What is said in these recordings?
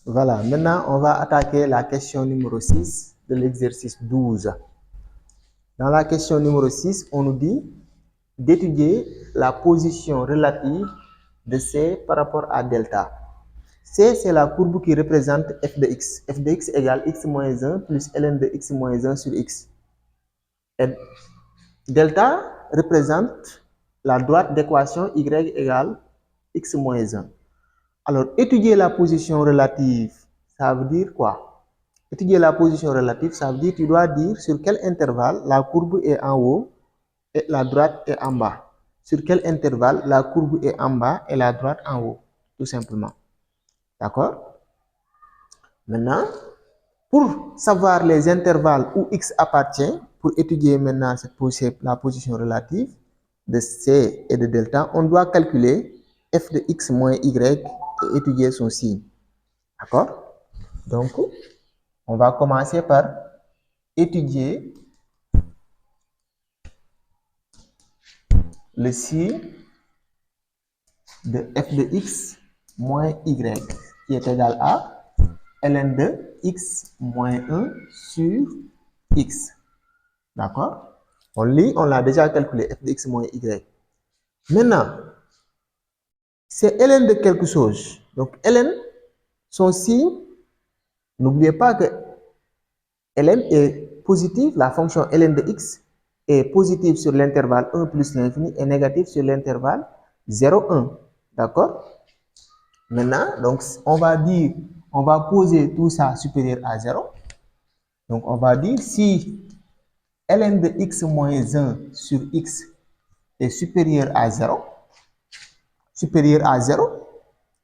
Voilà, maintenant on va attaquer la question numéro 6 de l'exercice 12. Dans la question numéro 6, on nous dit d'étudier la position relative de C par rapport à delta. C, c'est la courbe qui représente f de x. F de x égale x moins 1 plus ln de x moins 1 sur x. Et delta représente la droite d'équation y égale x moins 1. Alors, étudier la position relative, ça veut dire quoi? Étudier la position relative, ça veut dire que tu dois dire sur quel intervalle la courbe est en haut et la droite est en bas. Sur quel intervalle la courbe est en bas et la droite en haut, tout simplement. D'accord? Maintenant, pour savoir les intervalles où x appartient, pour étudier maintenant la position relative de C et de delta, on doit calculer f de x moins y et étudier son signe. D'accord? Donc, on va commencer par étudier le signe de f de x moins y, qui est égal à ln de x moins 1 sur x. D'accord? On lit, on l'a déjà calculé, f de x moins y. Maintenant, c'est ln de quelque chose. Donc, ln, son signe, n'oubliez pas que ln est positif, la fonction ln de x est positive sur l'intervalle 1 plus l'infini et négative sur l'intervalle 0, 1. D'accord? Maintenant, donc, on va poser tout ça supérieur à 0. Donc, on va dire si ln de x moins 1 sur x est supérieur à 0,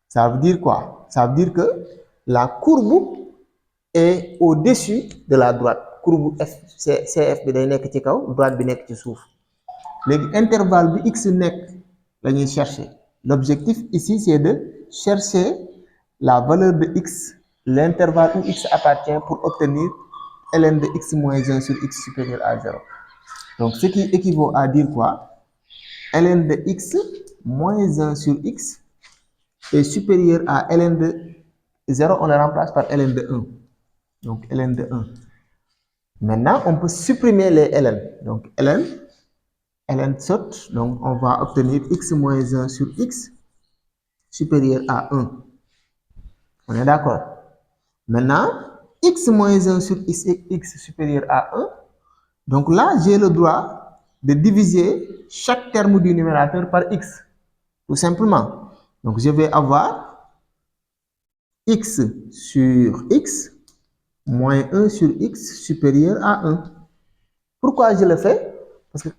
ça veut dire quoi? Ça veut dire que la courbe est au-dessus de la droite. Courbe f, CF bi day nekk ci kaw, droite bi nekk ci suuf. L'intervalle bi x nekk la ñuy chercher. L'objectif ici, c'est de chercher la valeur de x, l'intervalle où x appartient pour obtenir ln de x moins 1 sur x supérieur à 0. Donc, ce qui équivaut à dire quoi? Ln de x moins 1 sur x est supérieur à ln de 0, on le remplace par ln de 1. Donc, ln de 1. Maintenant, on peut supprimer les ln. Donc, ln saute. Donc, on va obtenir x moins 1 sur x supérieur à 1. On est d'accord? Maintenant, x moins 1 sur x supérieur à 1. Donc là, j'ai le droit de diviser chaque terme du numérateur par x. Tout simplement. Donc, je vais avoir x sur x moins 1 sur x supérieur à 1. Pourquoi je le fais? Parce que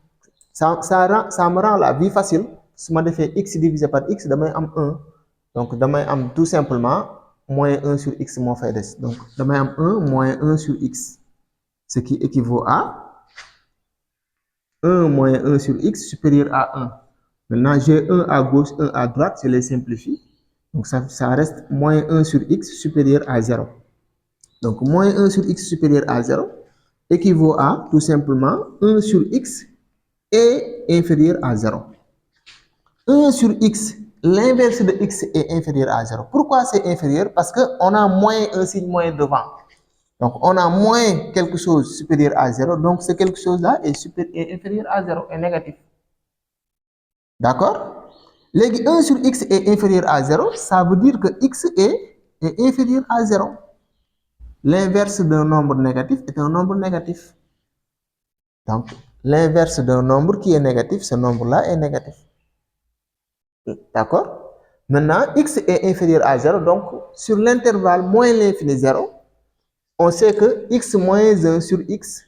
ça me rend la vie facile. Si je fais x divisé par x, je vais avoir 1. Donc, je vais avoir tout simplement moins 1 sur x mon fait. Donc, je vais avoir 1 moins 1 sur x. Ce qui équivaut à 1 moins 1 sur x supérieur à 1. Maintenant, j'ai 1 à gauche, 1 à droite, je les simplifie. Donc, ça reste moins 1 sur x supérieur à 0. Donc, moins 1 sur x supérieur à 0 équivaut à tout simplement 1 sur x est inférieur à 0. 1 sur x, l'inverse de x est inférieur à 0. Pourquoi c'est inférieur? Parce qu'on a moins un signe moins devant. Donc, on a moins quelque chose supérieur à 0. Donc, ce quelque chose-là est inférieur à 0, est négatif. D'accord? Les 1 sur x est inférieur à 0, ça veut dire que x est inférieur à 0. L'inverse d'un nombre négatif est un nombre négatif. Donc, l'inverse d'un nombre qui est négatif, ce nombre-là est négatif. D'accord? Maintenant, x est inférieur à 0, donc sur l'intervalle moins l'infini 0, on sait que x moins 1 sur x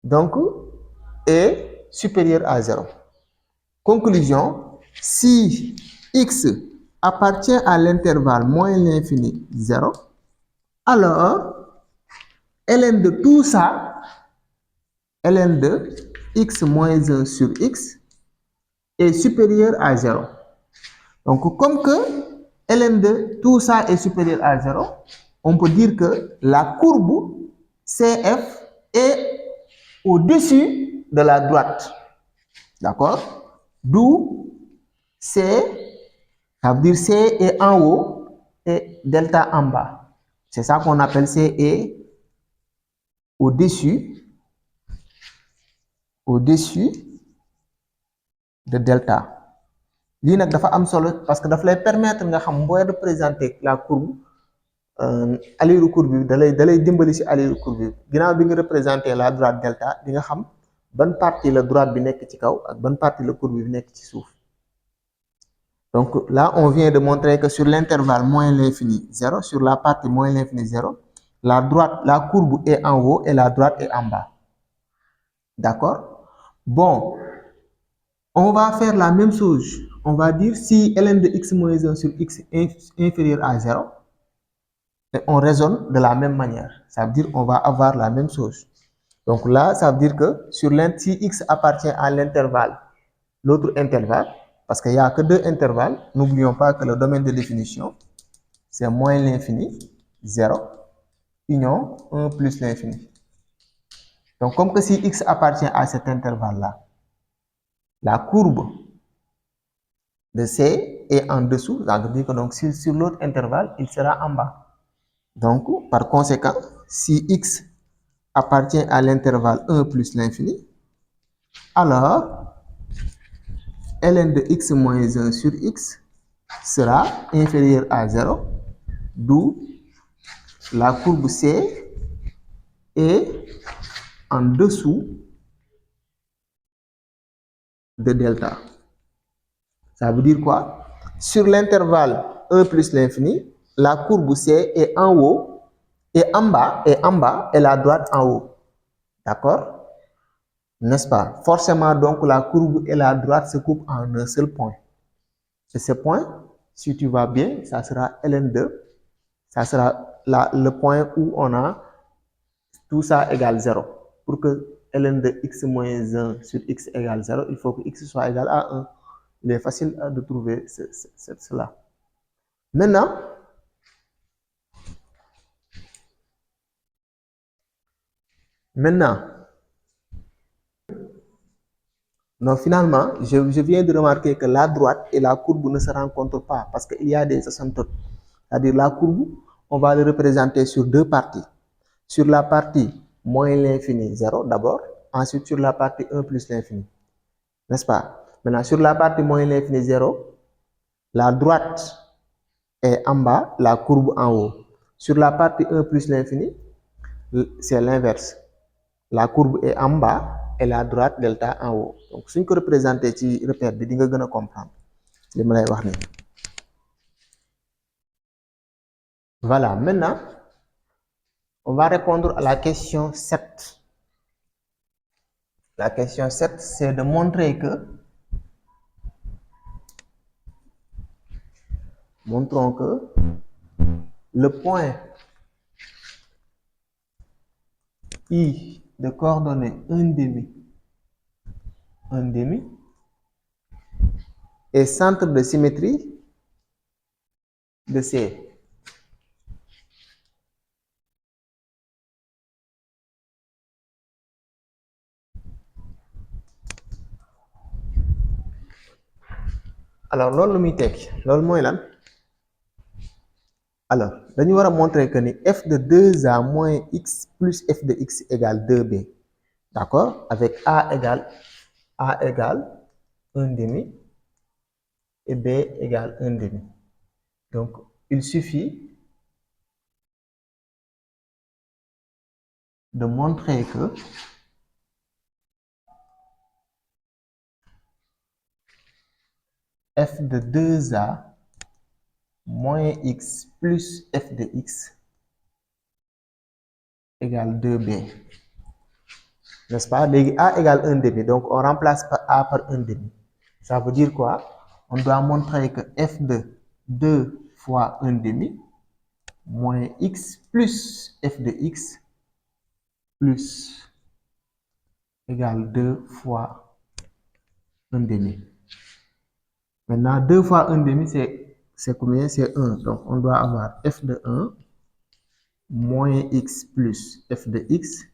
donc, est supérieur à 0. Conclusion, si x appartient à l'intervalle moins l'infini 0, alors ln de tout ça, ln de x moins 1 sur x est supérieur à 0. Donc, comme que ln de tout ça est supérieur à 0, on peut dire que la courbe CF est au-dessus de la droite. D'accord? D'où C, ça veut dire C est en haut et delta en bas. C'est ça qu'on appelle C est au-dessus de delta. Lii nag dafa am solo parce que daf lay permettre nga xam booy représenter la courbe allure courbe bi dalay dimbali ci allure courbe bi ginnaaw bi nga représenter la droite delta di nga xam ban partie la droite bi nekk ci kaw ak ban partie la courbe bi nekk ci suuf. Donc là on vient de montrer que sur l'intervalle moins l'infini 0, sur la partie moins l'infini 0, la courbe est en haut et la droite est en bas. D'accord? Bon, on va faire la même chose. On va dire si ln de x moins 1 sur x est inférieur à 0, et on raisonne de la même manière. Ça veut dire qu'on va avoir la même chose. Donc là, ça veut dire que si x appartient à l'intervalle, l'autre intervalle, parce qu'il n'y a que deux intervalles, n'oublions pas que le domaine de définition, c'est moins l'infini, 0, union 1 plus l'infini. Donc comme que si x appartient à cet intervalle-là, la courbe de C est en dessous, ça veut dire que donc sur l'autre intervalle, il sera en bas. Donc, par conséquent, si x appartient à l'intervalle 1 plus l'infini, alors ln de x moins 1 sur x sera inférieur à 0, d'où la courbe C est en dessous de delta. Ça veut dire quoi? Sur l'intervalle 1 plus l'infini, la courbe C est en haut et en bas, et la droite en haut. D'accord? N'est-ce pas? Forcément, donc, la courbe et la droite se coupent en un seul point. Et ce point, si tu vas bien, ça sera ln2. Ça sera le point où on a tout ça égale 0. Pour que ln de x moins 1 sur x égale 0, il faut que x soit égal à 1. Il est facile de trouver cela. Maintenant, donc finalement, je viens de remarquer que la droite et la courbe ne se rencontrent pas parce qu'il y a des asymptotes. C'est-à-dire la courbe, on va le représenter sur deux parties. Sur la partie moins l'infini 0 d'abord, ensuite sur la partie 1 plus l'infini. N'est-ce pas? Maintenant, sur la partie moins l'infini 0, la droite est en bas, la courbe en haut. Sur la partie 1 plus l'infini, c'est l'inverse. La courbe est en bas et la droite delta en haut. Donc, si on représente ci repère bi di nga gën a comprendre li ma lay wax ni. Voilà, maintenant on va répondre à la question 7. La question 7, c'est de montrer que le point I de coordonnées 1,5 est centre de symétrie de C. Alors, loolu lu muy tekki loolu mooy lan? Alors, dañu war a montrer que ni f de 2a moins x plus f de x égale 2b. D'accord? Avec a égale 1,5 et b égale 1,5. Donc, il suffit de montrer que f de 2a moins x plus f de x égale 2b. N'est-ce pas? A égale 1,5, donc on remplace a par 1,5. Ça veut dire quoi? On doit montrer que f de 2 fois 1,5 moins x plus f de x plus égale 2 fois 1,5. Maintenant, 2 fois 1,5, c'est combien? C'est 1. Donc, on doit avoir f de 1 moins x plus f de x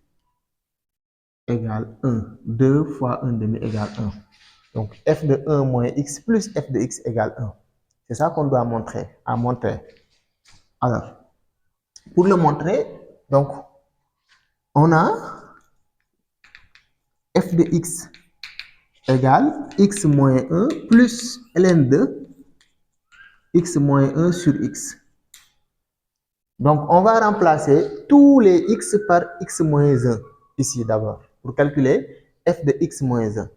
égale 1. 2 fois 1,5 égale 1. Donc, f de 1 moins x plus f de x égale 1. C'est ça qu'on doit montrer. Alors, pour le montrer, donc, on a f de x égale x moins 1 plus ln de x moins 1 sur x. Donc, on va remplacer tous les x par x moins 1 ici d'abord pour calculer f de x moins 1.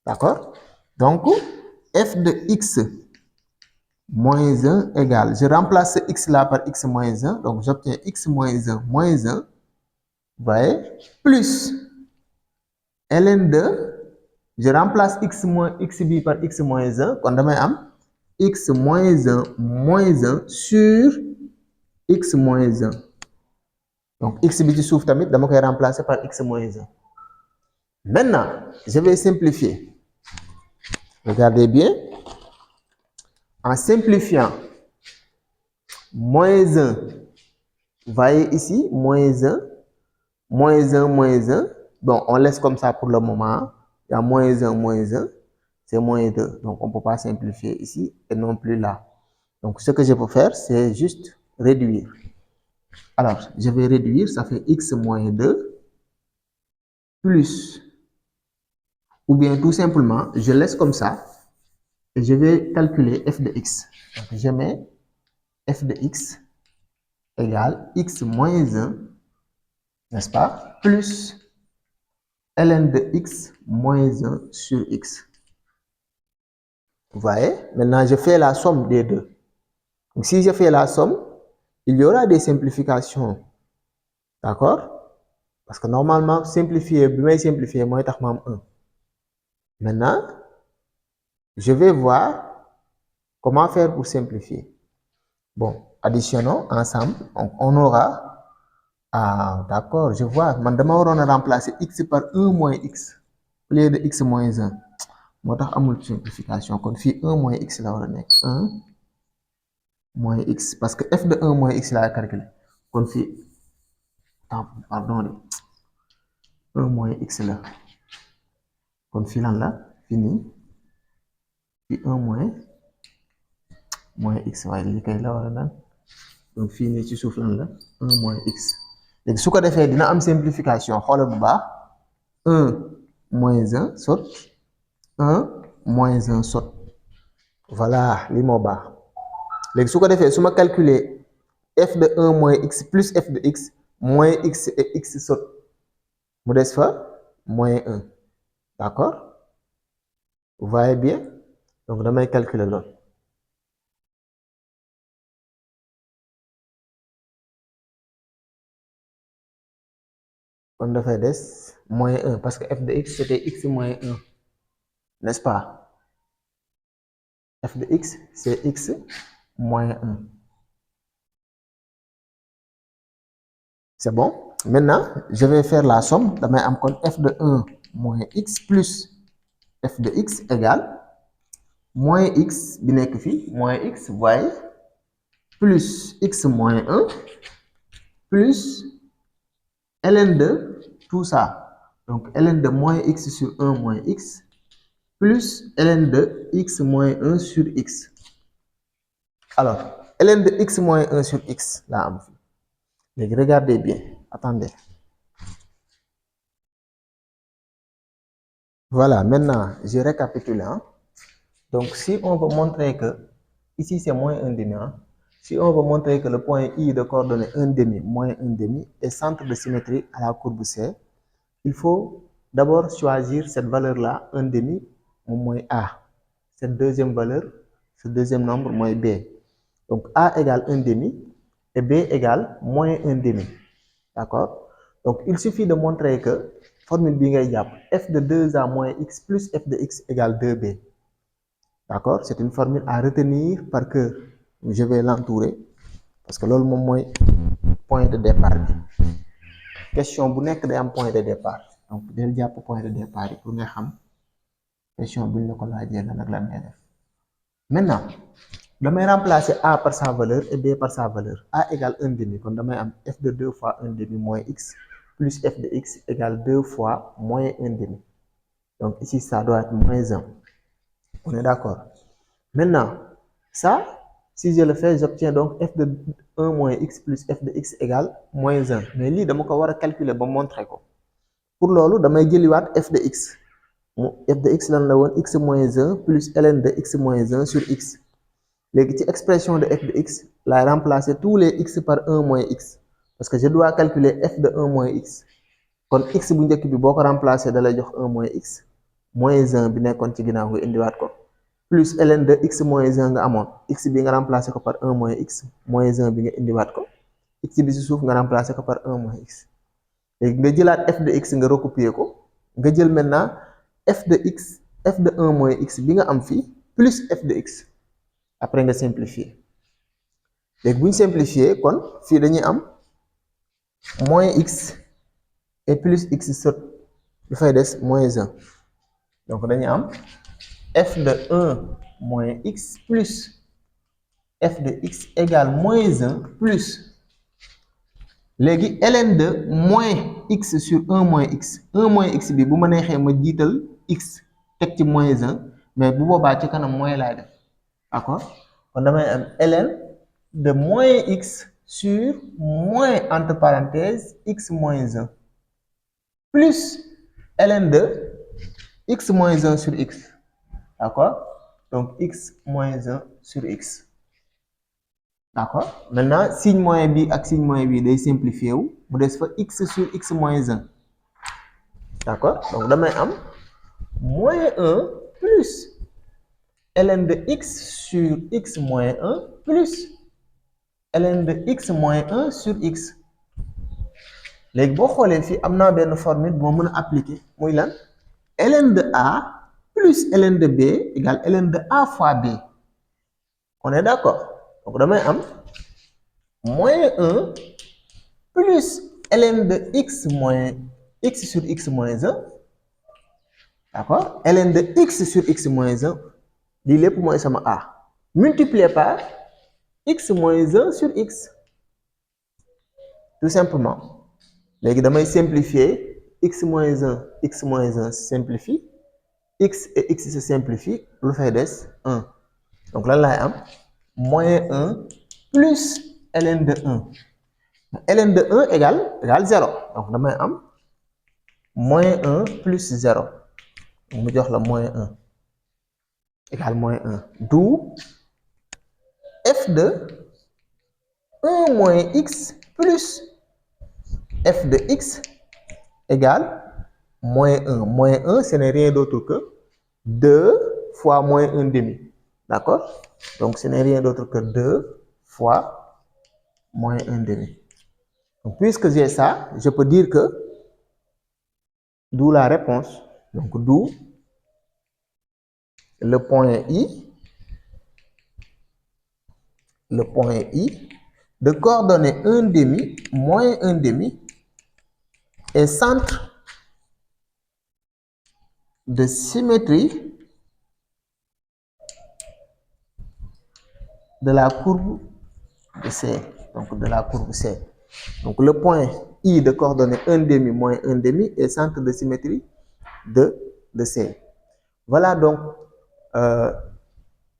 D'accord? Donc, f de x moins 1 égale, je remplace ce x là par x moins 1, donc j'obtiens x moins 1 moins 1, vous voyez, plus ln de, je remplace x bi par x moins 1, kon damay am x moins 1 sur x moins 1. Donc, x bi ci suuf tamit, dama koy remplacer par x moins 1. Maintenant, je vais simplifier. Regardez bien. En simplifiant, moins 1, vous voyez ici, moins 1, moins 1, moins 1. Bon, on laisse comme ça pour le moment. Il y a moins 1, c'est moins 2. Donc, on ne peut pas simplifier ici et non plus là. Donc, ce que je peux faire, c'est juste réduire. Alors, je vais réduire, ça fait x moins 2 plus, ou bien tout simplement, je laisse comme ça et je vais calculer f de x. Donc, je mets f de x égale x moins 1, n'est-ce pas, plus ln de x moins 1 sur x. Vous voyez? Maintenant, je fais la somme des deux. Donc, si je fais la somme, il y aura des simplifications. D'accord? Parce que normalement, simplifier, moi, 1. Maintenant, je vais voir comment faire pour simplifier. Bon, additionnons ensemble. On aura, d'accord, je vois. Maintenant, on va remplacer x par 1 moins x, au lieu de x moins 1. Moi, amul simplification. Kon fi 1 moins x la wara nek. 1 moins x. Parce que f de 1 moins x la calculer. Kon fi, pardon, 1 moins x là. Kon fi lan la? Fini. Fi 1 moins x. Ouais, li kay la wara nan. Donc fini ci souf lan la? 1 moins x. Légui su ko défé dina am simplification. Xolal bu baax. 1 moins 1 saute. 1 moins 1 saute. Voilà, li mo baax. Légui su ko défé suma calculer f de 1 moins x plus f de x moins x et x saute. Mu des fa moins 1. D'accord? Vous voyez bien? Donc, je vais calculer là. On devrait des moins 1 parce que f de x c'était x moins 1. N'est-ce pas? F de x c'est x moins 1. C'est bon? Maintenant, je vais faire la somme. Je vais avoir f de 1 moins x plus f de x égale moins x, moins x, vous voyez, plus x moins 1 plus ln de tout ça. Donc, ln de moins x sur 1 moins x plus ln de x moins 1 sur x. Alors, ln de x moins 1 sur x, là, regardez bien. Attendez. Voilà, maintenant, je récapitule. Hein. Donc, si on veut montrer que, ici c'est moins 1 demi, hein. Si on veut montrer que le point I de coordonnée 1 demi moins 1 demi est centre de symétrie à la courbe C, il faut d'abord choisir cette valeur-là, 1 demi, moins A. Cette deuxième valeur, ce deuxième nombre, moins B. Donc A égale 1 demi et B égale moins 1 demi. D'accord? Donc il suffit de montrer que, formule bingayap, f de 2A moins x plus f de x égale 2B. D'accord? C'est une formule à retenir par cœur. Je vais l'entourer parce que là, c'est le point de départ. Question bu nek day am point de départ. Donc del japp point de départ pour nga xam question buñ la ko laajee lan ak lan ngay def. Maintenant, damay remplacer a par sa valeur et b par sa valeur. A égale 1 demi, kon damay am f de 2 fois 1 demi moins x plus f de x égale 2 fois moins 1 demi. Donc ici, ça doit être moins 1. On est d'accord? Maintenant, ça, Si je le fais, j'obtiens donc f de 1 moins x plus f de x égale moins 1. Mais lii dama ko war a calculer ba montrer ko. Pour loolu damay jëliwaat f de x. F de x lan la woon x moins 1 plus ln de x moins 1 sur x. Léegi ci expression de f de x laay remplacer tous les x par 1 moins x. Parce que je dois calculer f de 1 moins x. Kon x bu njëkk bi boo ko remplacer da lay jox 1 moins x. Moins 1 bi nekkoon ci ginnaaw nga indiwaat ko. Plus ln de x moins 1 nga amoon x bi nga remplacer ko par 1 moins x moins 1 bi nga indiwaat ko x bi ci suuf nga remplacer ko par 1 moins x léegi nga jëlaat f de x nga recopier ko nga jël maintenant f de x f de 1 moins x bi nga am fii plus f de x après nga simplifier léegi bu ñu simplifier kon fii dañuy am moins x et plus x sot dafay des moins 1 donc dañuy am f de 1 moins x plus f de x égale moins 1 plus léegi ln de moins x sur 1 moins x 1 moins x bi bu ma neexee ma jiital x teg ci moins 1 mais bu boobaa ci kanam moins laay def d'accord kon damay am ln de moins x sur moins entre parenthèses x moins 1 plus ln de x moins 1 sur x. D'accord? Donc x moins 1 sur x. D'accord? Maintenant, signe moins b ak signe moins b day simplifier wu mu des fa x sur x moins 1. D'accord? Donc damay am moins 1 plus ln de x sur x moins 1 plus ln de x moins 1 sur x. léegi boo xoolee fii am naa benn formule boo mën a appliquer muy lan ln de a plus ln de b égale ln de a fois b. On est d'accord? Donc damay am moins 1 plus ln de x moins x sur x moins 1. D'accord? ln de x sur x moins 1 lii lépp mooy sama a multiplié par x moins 1 sur x. Tout simplement. léegi damay simplifier x moins 1 simplifie x et x se simplifie lu fay des 1 donc lan laay am moins 1 plus ln de 1 ln de 1 égale 0 donc damay am moins 1 plus 0 mu jox la moins 1 égale moins 1 d'où f de 1 moins x plus f de x égale moins 1. Moins 1, ce n'est rien d'autre que 2 fois moins 1 demi. D'accord? Donc, ce n'est rien d'autre que 2 fois moins 1 demi. Donc, puisque j'ai ça, je peux dire que, d'où la réponse, donc d'où le point I de coordonnées 1 demi moins 1 demi et centre de symétrie de la courbe de C. Donc de la courbe C. Donc le point I de coordonnées 1 demi moins 1 demi et centre de symétrie de C. Voilà donc,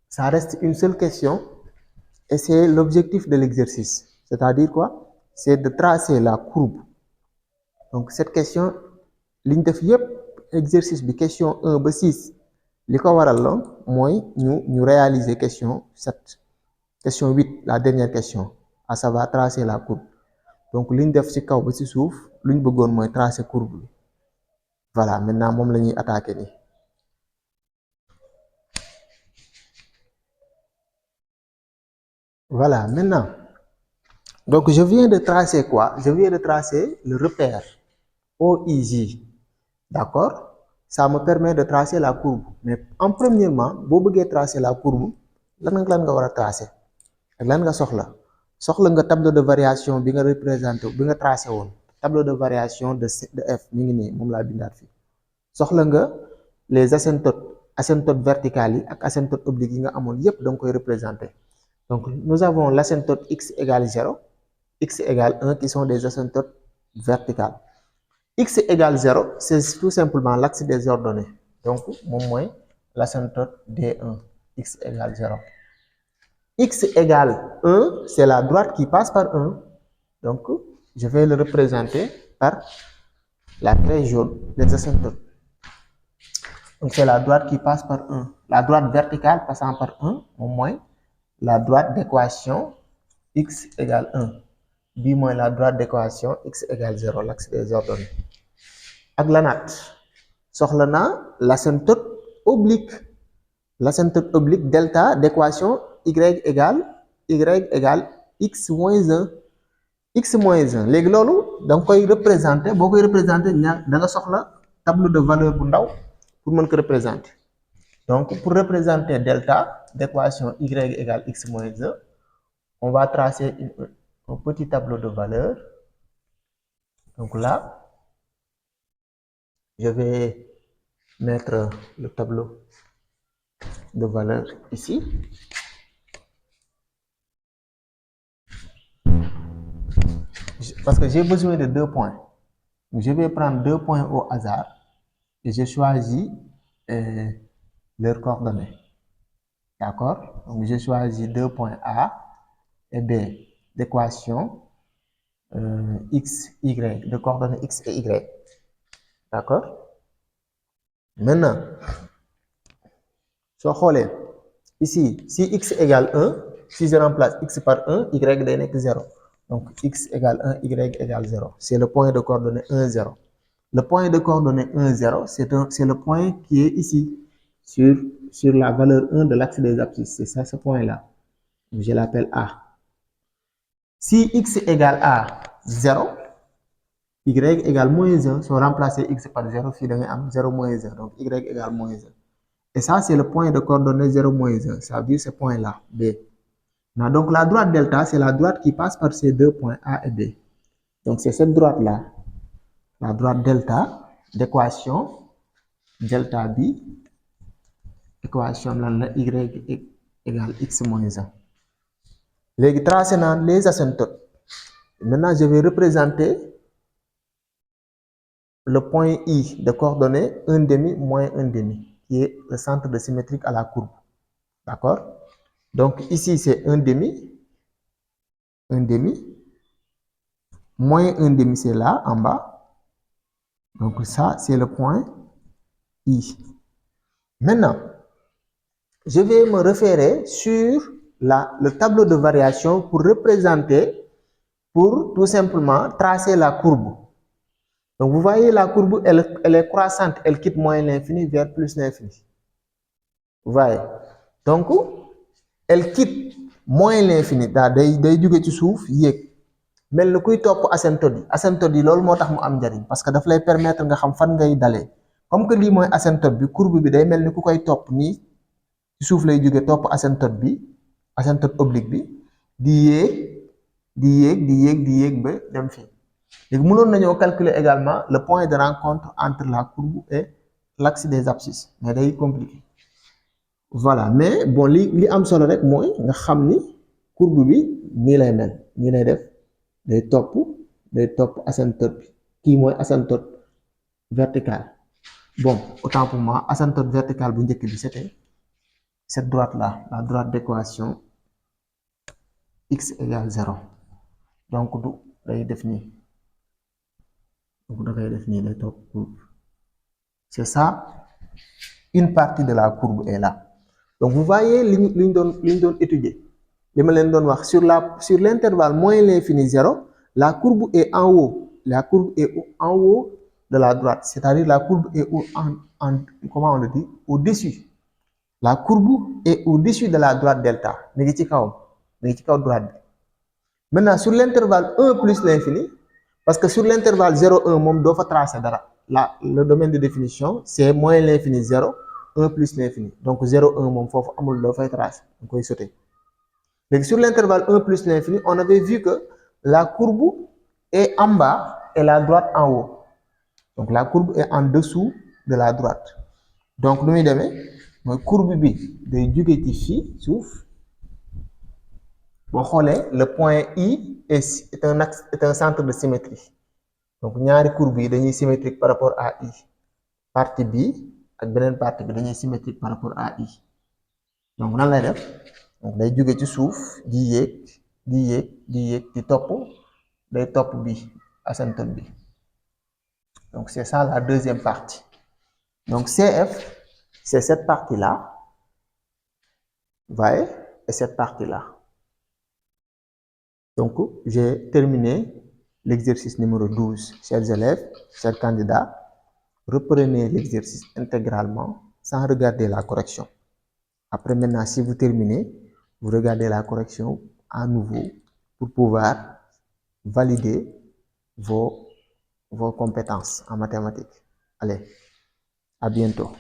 ça reste une seule question et c'est l'objectif de l'exercice. C'est-à-dire quoi? C'est de tracer la courbe. Donc cette question, ligne def yépp exercice bi question 1 ba 6 li ko waral la mooy ñu réaliser question 7 question 8 la dernière question à savoir tracer la courbe donc liñ def ci kaw ba ci suuf luñ bëggoon mooy tracer courbe bi voilà maintenant moom la ñuy attaquer nii voilà maintenant donc je viens de tracer quoi? Je viens de tracer le repère OIJ. D'accord? Ça me permet de tracer la courbe. Mais en premièrement, boo bëggee tracer la courbe lan nga war a tracer ak lan nga soxla nga tableau de variation bi nga représenté bi nga tracé woon tableau de variation de f mi ngi nii moom laa bindaat fii soxla nga les asymptotes verticales yi ak asymptotes obliques yi nga amoon yépp da nga koy représenter. Donc nous avons l'asymptote x égale 0, x égale 1 qui sont des asymptotes verticales. X égale 0, c'est tout simplement l'axe des ordonnées. Donc, mon moins l'asymptote D1, x égale 0. x égale 1, c'est la droite qui passe par 1. Donc, je vais le représenter par la flèche jaune, les asymptotes. Donc, c'est la droite qui passe par 1. La droite verticale passant par 1, au moins la droite d'équation x égale 1. B moins la droite d'équation x égale 0, l'axe des ordonnées. Ak lanat soxla naa l'asymptote oblique. L'asymptote oblique delta d'équation y égale x moins 1. X moins 1. Léegi loolu da nga koy représenter boo koy représenter da nga soxla tableau de valeur bu ndaw pour mën ko représenter. Donc pour représenter delta d'équation y égale x moins 1, on va tracer un petit tableau de valeur. Donc là, je vais mettre le tableau de valeur ici. Parce que j'ai besoin de 2 points. Donc, je vais prendre 2 points au hasard et je choisis leurs coordonnées. D'accord? Donc, je choisis 2 points A et B d'équation x, y, de coordonnées x et y. D'accord? Maintenant, ici, si x égale 1, si je remplace x par 1, y est 0. Donc, x égale 1, y égale 0. C'est le point de coordonnées 1, 0. Le point de coordonnées 1, 0, c'est le point qui est ici, sur la valeur 1 de l'axe des abscisses. C'est ça, ce point-là. Je l'appelle A. Si x égale A, 0, y égale moins 1, si on remplace x par 0, il y a 0 moins 1. Donc, y égale moins 1. Et ça, c'est le point de coordonnées 0 moins 1. Ça veut dire ce point-là, B. Donc, la droite delta, c'est la droite qui passe par ces 2 points A et B. Donc, c'est cette droite-là, la droite delta d'équation delta B, équation y égale x moins 1. Les tracer dans les asymptotes. Maintenant, je vais représenter le point I de coordonnées 1,5 moins 1,5, qui est le centre de symétrique à la courbe. D'accord? Donc, ici, c'est 1,5, 1,5, moins 1,5, c'est là, en bas. Donc, ça, c'est le point I. Maintenant, je vais me référer sur le tableau de variation pour représenter, pour tout simplement tracer la courbe. Donc, vous voyez, la courbe, elle est croissante. Elle quitte moins l'infini vers plus l'infini. Vous voyez? Donc, elle quitte moins l'infini. Day jóge ci suuf yéeg mel ni kuy topp asymptote yi. Asymptote yi loolu moo tax mu am njariñ parce que daf lay permettre nga xam fan ngay dalee. Comme que lii mooy asymptote bi, courbe bi day mel ni ku koy topp nii ci suuf lay jóge topp asymptote bi, asymptote oblique bi, di yéeg ba dem fii. Léegi mënoon nañoo calculer également le point de rencontre entre la courbe et l'axe des abscisses, mais day compliqué. Voilà, mais bon, li am solo rek mooy nga xam ni courbe bi nii lay mel, nii lay def, day topp asymptote bi. Kii mooy asymptote verticale. Bon, autant pour moi, asymptote verticale bu njëkk bi c'était cette droite-là, la droite d'équation x égale 0. Donc, day def nii. Donc, day topp courbe. C'est ça, une partie de la courbe est là. Donc, vous voyez li ñu doon étudier. Li ma leen doon wax sur l'intervalle moins l'infini 0, la courbe est en haut. La courbe est en haut de la droite. C'est-à-dire la courbe est comment on le dit? Au-dessus. La courbe est au-dessus de la droite delta. Mi ngi ci kaw droite bi. Maintenant, sur l'intervalle 1 plus l'infini, parce que sur l'intervalle 0, 1, moom doo fa tracer dara. Là, le domaine de définition, c'est moins l'infini 0, 1 plus l'infini. Donc 0, 1, moom foofu amul doo fay tracer. On peut sauter. Donc sur l'intervalle 1 plus l'infini, on avait vu que la courbe est en bas et la droite en haut. Donc la courbe est en dessous de la droite. Donc nu muy demee mooy courbe bi day jóge ci fii suuf. Boo xoolee le point I est un centre de symétrie. Donc ñaari courbe yi dañuy symétrique par rapport à I. Partie bi ak beneen partie bi dañuy symétrique par rapport à I. Donc nan lay def donc day jóge ci suuf di yéeg di yéeg di yéeg di topp day topp bi asymptote bi. Donc c'est ça la deuxième partie. Donc CF, c'est cette partie-là, vous voyez, et cette partie-là. Donc j'ai terminé l'exercice numéro 12. Chers élèves, chers candidats, reprenez l'exercice intégralement sans regarder la correction. Après maintenant, si vous terminez, vous regardez la correction à nouveau pour pouvoir valider vos compétences en mathématiques. Allez, à bientôt.